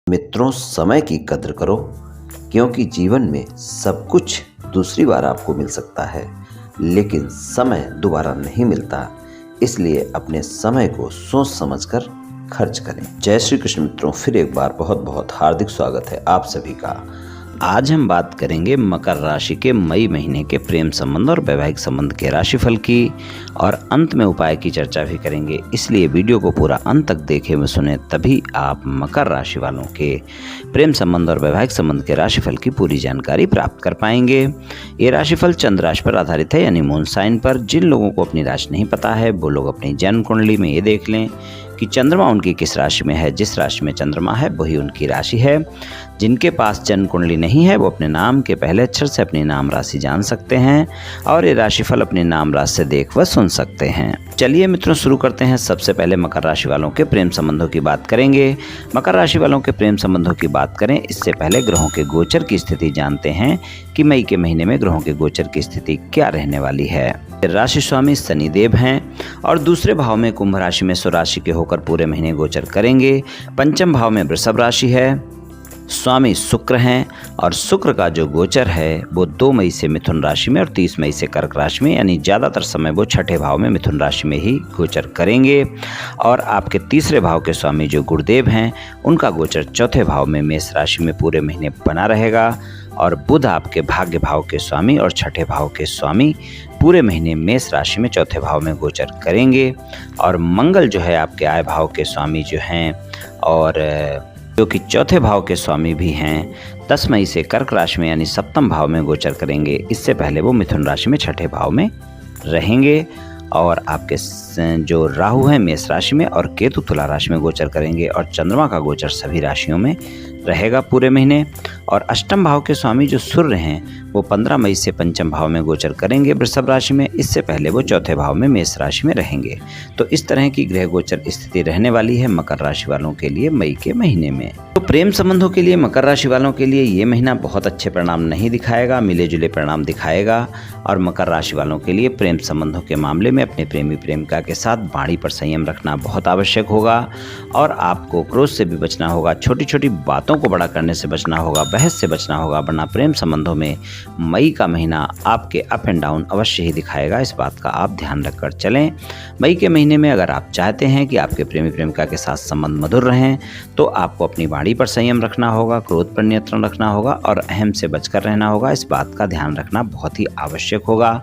मित्रों, समय की कद्र करो क्योंकि जीवन में सब कुछ दूसरी बार आपको मिल सकता है, लेकिन समय दोबारा नहीं मिलता। इसलिए अपने समय को सोच समझकर खर्च करें। जय श्री कृष्ण मित्रों, फिर एक बार बहुत बहुत हार्दिक स्वागत है आप सभी का। आज हम बात करेंगे मकर राशि के मई महीने के प्रेम संबंध और वैवाहिक संबंध के राशिफल की, और अंत में उपाय की चर्चा भी करेंगे। इसलिए वीडियो को पूरा अंत तक देखें व सुने, तभी आप मकर राशि वालों के प्रेम संबंध और वैवाहिक संबंध के राशिफल की पूरी जानकारी प्राप्त कर पाएंगे। ये राशिफल चंद्र राशि पर आधारित है, यानी मून साइन पर। जिन लोगों को अपनी राशि नहीं पता है वो लोग अपनी जन्म कुंडली में ये देख लें कि चंद्रमा उनकी किस राशि में है। जिस राशि में चंद्रमा है वही उनकी राशि है। जिनके पास जन्म कुंडली नहीं है वो अपने नाम के पहले अक्षर से अपनी नाम राशि जान सकते हैं, और ये राशिफल अपनी नाम राशि से देख व सुन सकते हैं। चलिए मित्रों, शुरू करते हैं। सबसे पहले मकर राशि वालों के प्रेम संबंधों की बात करेंगे। मकर राशि वालों के प्रेम संबंधों की बात करें इससे पहले ग्रहों के गोचर की स्थिति जानते हैं कि मई के महीने में ग्रहों के गोचर की स्थिति क्या रहने वाली है। राशि स्वामी शनिदेव हैं और दूसरे भाव में कुंभ राशि में स्वराशि के होकर पूरे महीने गोचर करेंगे। पंचम भाव में वृषभ राशि है, स्वामी शुक्र हैं, और शुक्र का जो गोचर है वो 2 मई से मिथुन राशि में और 30 मई से कर्क राशि में, यानी ज़्यादातर समय वो छठे भाव में मिथुन राशि में ही गोचर करेंगे। और आपके तीसरे भाव के स्वामी जो गुरुदेव हैं उनका गोचर चौथे भाव में मेष राशि में पूरे महीने बना रहेगा। और बुध आपके भाग्य भाव के स्वामी और छठे भाव के स्वामी पूरे महीने मेष राशि में चौथे भाव में गोचर करेंगे। और मंगल जो है आपके आय भाव के स्वामी जो हैं, और जो कि चौथे भाव के स्वामी भी हैं, 10 मई से कर्क राशि में यानी सप्तम भाव में गोचर करेंगे। इससे पहले वो मिथुन राशि में छठे भाव में रहेंगे। और आपके जो राहु हैं मेष राशि में और केतु तुला राशि में गोचर करेंगे, और चंद्रमा का गोचर सभी राशियों में रहेगा पूरे महीने। और अष्टम भाव के स्वामी जो सूर्य हैं वो 15 मई से पंचम भाव में गोचर करेंगे वृषभ राशि में। इससे पहले वो चौथे भाव में मेष राशि में रहेंगे। तो इस तरह की ग्रह गोचर स्थिति रहने वाली है मकर राशि वालों के लिए मई के महीने में। तो प्रेम संबंधों के लिए मकर राशि वालों के लिए ये महीना बहुत अच्छे परिणाम नहीं दिखाएगा, मिले जुले परिणाम दिखाएगा। और मकर राशि वालों के लिए प्रेम संबंधों के मामले में अपने प्रेमी प्रेमिका के साथ वाणी पर संयम रखना बहुत आवश्यक होगा। और आपको क्रोध से भी बचना होगा, छोटी छोटी बातों को बड़ा करने से बचना होगा, बहस से बचना होगा, वरना प्रेम संबंधों में मई का महीना आपके अप एंड डाउन अवश्य ही दिखाएगा। इस बात का आप ध्यान रखकर चलें। मई के महीने में अगर आप चाहते हैं कि आपके प्रेमी प्रेमिका के साथ संबंध मधुर रहें तो आपको अपनी वाणी पर संयम रखना होगा, क्रोध पर नियंत्रण रखना होगा और अहम से बचकर रहना होगा। इस बात का ध्यान रखना बहुत ही आवश्यक होगा।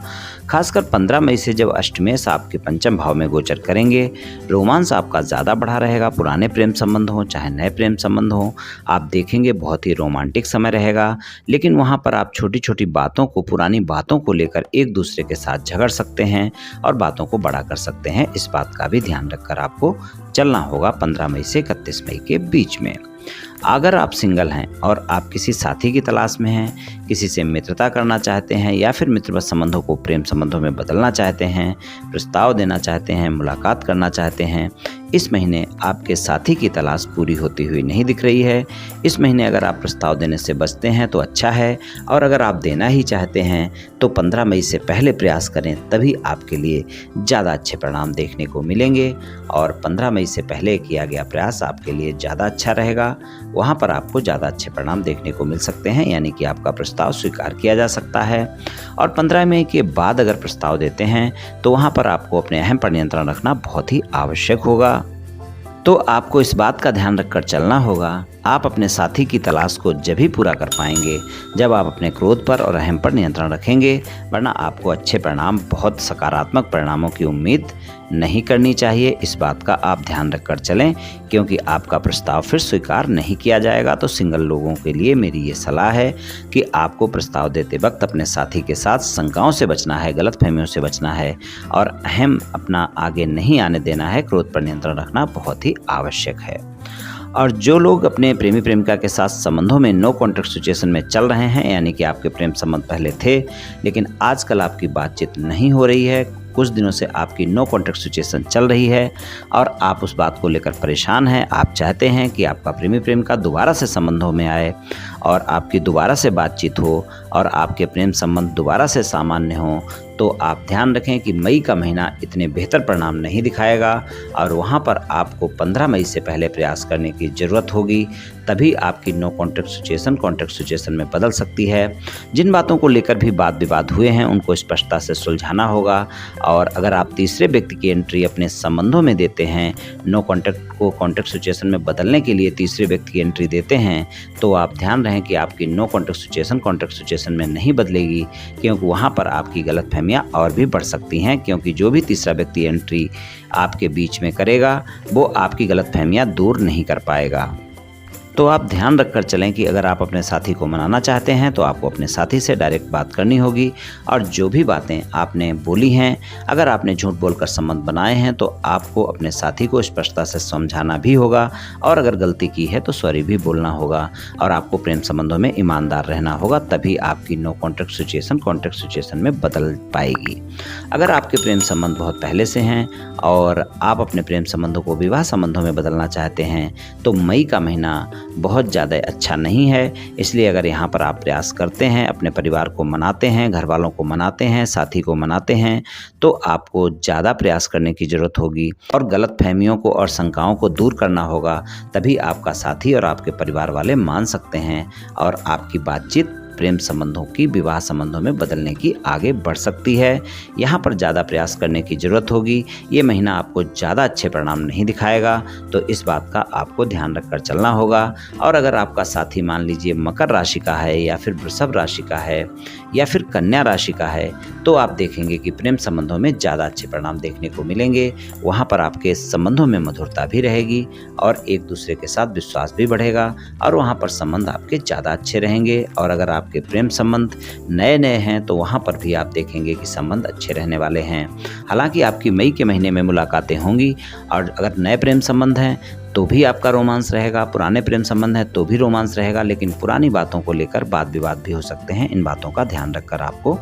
खासकर 15 मई से जब अष्टमेश आपके पंचम भाव में गोचर करेंगे, रोमांस आपका ज़्यादा बढ़ा रहेगा। पुराने प्रेम संबंध हों चाहे नए प्रेम संबंध हों, आप देखेंगे बहुत ही रोमांटिक समय रहेगा। लेकिन वहाँ पर आप छोटी छोटी बातों को, पुरानी बातों को लेकर एक दूसरे के साथ झगड़ सकते हैं और बातों को बड़ा कर सकते हैं। इस बात का भी ध्यान रखकर आपको चलना होगा 15 मई से 31 मई के बीच में। अगर आप सिंगल हैं और आप किसी साथी की तलाश में हैं, किसी से मित्रता करना चाहते हैं या फिर मित्रवत संबंधों को प्रेम संबंधों में बदलना चाहते हैं, प्रस्ताव देना चाहते हैं, मुलाकात करना चाहते हैं, इस महीने आपके साथी की तलाश पूरी होती हुई नहीं दिख रही है। इस महीने अगर आप प्रस्ताव देने से बचते हैं तो अच्छा है, और अगर आप देना ही चाहते हैं तो 15 मई से पहले प्रयास करें, तभी आपके लिए ज़्यादा अच्छे परिणाम देखने को मिलेंगे। और 15 मई से पहले किया गया प्रयास आपके लिए ज़्यादा अच्छा रहेगा। वहाँ पर आपको ज़्यादा अच्छे परिणाम देखने को मिल सकते हैं, यानी कि आपका प्रस्ताव स्वीकार किया जा सकता है। और 15 मई के बाद अगर प्रस्ताव देते हैं तो वहाँ पर आपको अपने अहम पर नियंत्रण रखना बहुत ही आवश्यक होगा। तो आपको इस बात का ध्यान रखकर चलना होगा। आप अपने साथी की तलाश को जब ही पूरा कर पाएंगे जब आप अपने क्रोध पर और अहम पर नियंत्रण रखेंगे, वरना आपको अच्छे परिणाम, बहुत सकारात्मक परिणामों की उम्मीद नहीं करनी चाहिए। इस बात का आप ध्यान रखकर चलें, क्योंकि आपका प्रस्ताव फिर स्वीकार नहीं किया जाएगा। तो सिंगल लोगों के लिए मेरी ये सलाह है कि आपको प्रस्ताव देते वक्त अपने साथी के साथ शंकाओं से बचना है, गलतफहमियों से बचना है और अहम अपना आगे नहीं आने देना है। क्रोध पर नियंत्रण रखना बहुत ही आवश्यक है। और जो लोग अपने प्रेमी प्रेमिका के साथ संबंधों में नो कॉन्ट्रैक्ट सिचुएशन में चल रहे हैं, यानी कि आपके प्रेम संबंध पहले थे लेकिन आजकल आपकी बातचीत नहीं हो रही है, कुछ दिनों से आपकी नो कॉन्ट्रैक्ट सिचुएशन चल रही है और आप उस बात को लेकर परेशान हैं, आप चाहते हैं कि आपका प्रेमी प्रेमिका दोबारा से संबंधों में आए और आपकी दोबारा से बातचीत हो और आपके प्रेम संबंध दोबारा से सामान्य हो, तो आप ध्यान रखें कि मई का महीना इतने बेहतर परिणाम नहीं दिखाएगा और वहाँ पर आपको 15 मई से पहले प्रयास करने की ज़रूरत होगी। तभी आपकी no contact situation contact situation में बदल सकती है। जिन बातों को लेकर भी वाद विवाद हुए हैं उनको स्पष्टता से सुलझाना होगा। और अगर आप तीसरे व्यक्ति की एंट्री अपने संबंधों में देते हैं, नो कॉन्टैक्ट को कॉन्टैक्ट सिचुएशन में बदलने के लिए तीसरे व्यक्ति की एंट्री देते हैं, तो आप ध्यान रखें कि आपकी no contact situation contact situation में नहीं बदलेगी, क्योंकि वहाँ पर आपकी गलतफहमियाँ और भी बढ़ सकती हैं। क्योंकि जो भी तीसरा व्यक्ति एंट्री आपके बीच में करेगा वो आपकी गलतफहमियाँ दूर नहीं कर पाएगा। तो आप ध्यान रखकर चलें कि अगर आप अपने साथी को मनाना चाहते हैं तो आपको अपने साथी से डायरेक्ट बात करनी होगी और जो भी बातें आपने बोली हैं, अगर आपने झूठ बोलकर संबंध बनाए हैं तो आपको अपने साथी को स्पष्टता से समझाना भी होगा और अगर गलती की है तो सॉरी भी बोलना होगा और आपको प्रेम संबंधों में ईमानदार रहना होगा। तभी आपकी no contact situation contact situation में बदल पाएगी। अगर आपके प्रेम संबंध बहुत पहले से हैं और आप अपने प्रेम संबंधों को विवाह संबंधों में बदलना चाहते हैं तो मई का महीना बहुत ज़्यादा अच्छा नहीं है। इसलिए अगर यहाँ पर आप प्रयास करते हैं, अपने परिवार को मनाते हैं, घर वालों को मनाते हैं, साथी को मनाते हैं, तो आपको ज़्यादा प्रयास करने की ज़रूरत होगी और गलत फहमियों को और शंकाओं को दूर करना होगा। तभी आपका साथी और आपके परिवार वाले मान सकते हैं और आपकी बातचीत प्रेम संबंधों की विवाह संबंधों में बदलने की आगे बढ़ सकती है। यहाँ पर ज़्यादा प्रयास करने की ज़रूरत होगी। ये महीना आपको ज़्यादा अच्छे परिणाम नहीं दिखाएगा, तो इस बात का आपको ध्यान रखकर चलना होगा। और अगर आपका साथी मान लीजिए मकर राशि का है या फिर वृषभ राशि का है या फिर कन्या राशि का है, तो आप देखेंगे कि प्रेम संबंधों में ज़्यादा अच्छे परिणाम देखने को मिलेंगे। वहाँ पर आपके संबंधों में मधुरता भी रहेगी और एक दूसरे के साथ विश्वास भी बढ़ेगा और वहाँ पर संबंध आपके ज़्यादा अच्छे रहेंगे। और अगर आपके प्रेम संबंध नए नए हैं तो वहाँ पर भी आप देखेंगे कि संबंध अच्छे रहने वाले हैं। हालांकि आपकी मई के महीने में मुलाकातें होंगी और अगर नए प्रेम संबंध हैं तो भी आपका रोमांस रहेगा, पुराने प्रेम संबंध है तो भी रोमांस रहेगा, लेकिन पुरानी बातों को लेकर वाद विवाद भी हो सकते हैं। इन बातों का ध्यान रखकर आपको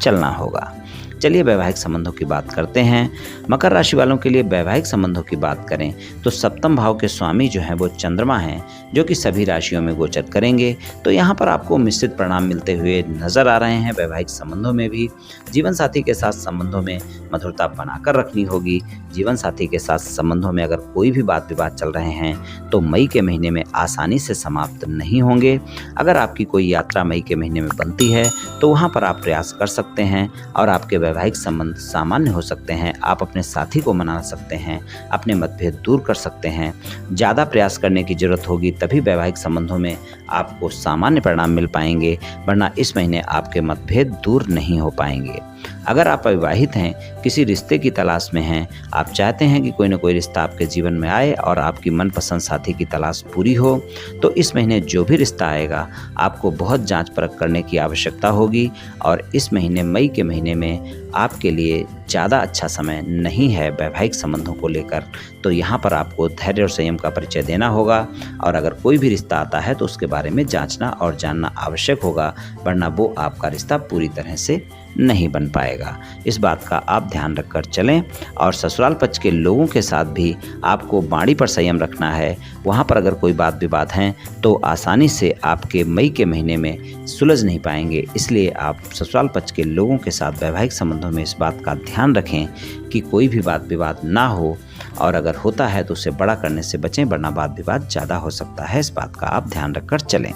चलना होगा। चलिए वैवाहिक संबंधों की बात करते हैं। मकर राशि वालों के लिए वैवाहिक संबंधों की बात करें तो सप्तम भाव के स्वामी जो हैं वो चंद्रमा हैं, जो कि सभी राशियों में गोचर करेंगे। तो यहाँ पर आपको मिश्रित परिणाम मिलते हुए नजर आ रहे हैं। वैवाहिक संबंधों में भी जीवन साथी के साथ संबंधों में मधुरता बनाकर रखनी होगी। जीवन साथी के साथ संबंधों में अगर कोई भी वाद विवाद चल रहे हैं तो मई के महीने में आसानी से समाप्त नहीं होंगे। अगर आपकी कोई यात्रा मई के महीने में बनती है तो वहाँ पर आप प्रयास कर सकते हैं और आपके वैवाहिक संबंध सामान्य हो सकते हैं। आप अपने साथी को मना सकते हैं, अपने मतभेद दूर कर सकते हैं। ज़्यादा प्रयास करने की ज़रूरत होगी, तभी वैवाहिक संबंधों में आपको सामान्य परिणाम मिल पाएंगे, वरना इस महीने आपके मतभेद दूर नहीं हो पाएंगे। अगर आप अविवाहित हैं, किसी रिश्ते की तलाश में हैं, आप चाहते हैं कि कोई ना कोई रिश्ता आपके जीवन में आए और आपकी मनपसंद साथी की तलाश पूरी हो, तो इस महीने जो भी रिश्ता आएगा आपको बहुत जांच परख करने की आवश्यकता होगी। और इस महीने मई के महीने में आपके लिए ज़्यादा अच्छा समय नहीं है वैवाहिक संबंधों को लेकर। तो यहाँ पर आपको धैर्य और संयम का परिचय देना होगा और अगर कोई भी रिश्ता आता है तो उसके बारे में जांचना और जानना आवश्यक होगा, वरना वो आपका रिश्ता पूरी तरह से नहीं बन पाएगा। इस बात का आप ध्यान रखकर चलें। और ससुराल पक्ष के लोगों के साथ भी आपको वाणी पर संयम रखना है। वहाँ पर अगर कोई वाद विवाद हैं तो आसानी से आपके मई के महीने में सुलझ नहीं पाएंगे। इसलिए आप ससुराल पक्ष के लोगों के साथ वैवाहिक संबंधों में इस बात का ध्यान रखें कि कोई भी वाद विवाद ना हो, और अगर होता है तो उसे बड़ा करने से बचें, वरना वाद विवाद ज़्यादा हो सकता है। इस बात का आप ध्यान रखकर चलें।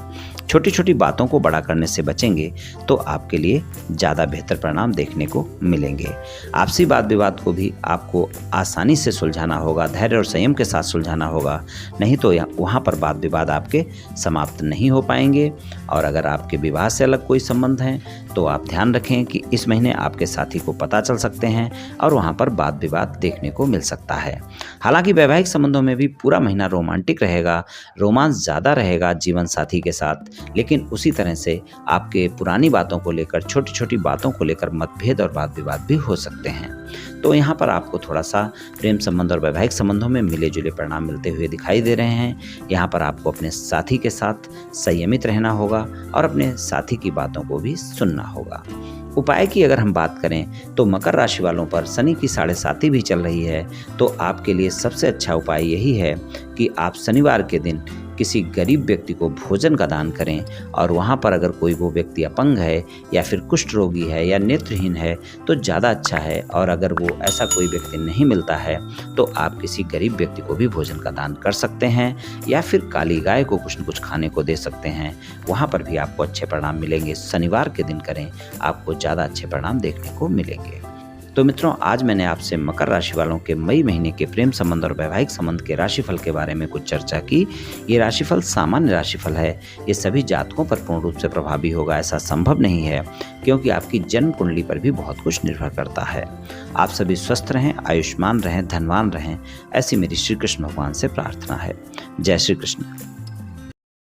छोटी छोटी बातों को बड़ा करने से बचेंगे तो आपके लिए ज़्यादा बेहतर परिणाम देखने को मिलेंगे। आपसी वाद विवाद को भी आपको आसानी से सुलझाना होगा, धैर्य और संयम के साथ सुलझाना होगा, नहीं तो वहाँ पर वाद विवाद आपके समाप्त नहीं हो पाएंगे। और अगर आपके विवाह से अलग कोई संबंध है तो आप ध्यान रखें कि इस महीने आपके साथी को पता चल सकते हैं और वहाँ पर वाद विवाद देखने को मिल सकता है। हालांकि वैवाहिक संबंधों में भी पूरा महीना रोमांटिक रहेगा, रोमांस ज़्यादा रहेगा जीवन साथी के साथ, लेकिन उसी तरह से आपके पुरानी बातों को लेकर, छोटी छोटी बातों को लेकर मतभेद और वाद विवाद भी हो सकते हैं। तो यहाँ पर आपको थोड़ा सा प्रेम संबंध और वैवाहिक संबंधों में मिले जुले परिणाम मिलते हुए दिखाई दे रहे हैं। यहाँ पर आपको अपने साथी के साथ संयमित रहना होगा और अपने साथी की बातों को भी सुनना होगा। उपाय की अगर हम बात करें तो मकर राशि वालों पर शनि की 7.5 भी चल रही है, तो आपके लिए सबसे अच्छा उपाय यही है कि आप शनिवार के दिन किसी गरीब व्यक्ति को भोजन का दान करें और वहाँ पर अगर कोई वो व्यक्ति अपंग है या फिर कुष्ठ रोगी है या नेत्रहीन है तो ज़्यादा अच्छा है। और अगर वो ऐसा कोई व्यक्ति नहीं मिलता है तो आप किसी गरीब व्यक्ति को भी भोजन का दान कर सकते हैं या फिर काली गाय को कुछ न कुछ खाने को दे सकते हैं। वहाँ पर भी आपको अच्छे परिणाम मिलेंगे। शनिवार के दिन करें, आपको ज़्यादा अच्छे परिणाम देखने को मिलेंगे। तो मित्रों, आज मैंने आपसे मकर राशि वालों के मई महीने के प्रेम संबंध और वैवाहिक संबंध के राशिफल के बारे में कुछ चर्चा की। ये राशिफल सामान्य राशिफल है। ये सभी जातकों पर पूर्ण रूप से प्रभावी होगा ऐसा संभव नहीं है, क्योंकि आपकी जन्म कुंडली पर भी बहुत कुछ निर्भर करता है। आप सभी स्वस्थ रहें, आयुष्मान रहें, धनवान रहें, ऐसी मेरी श्री कृष्ण भगवान से प्रार्थना है। जय श्री कृष्ण।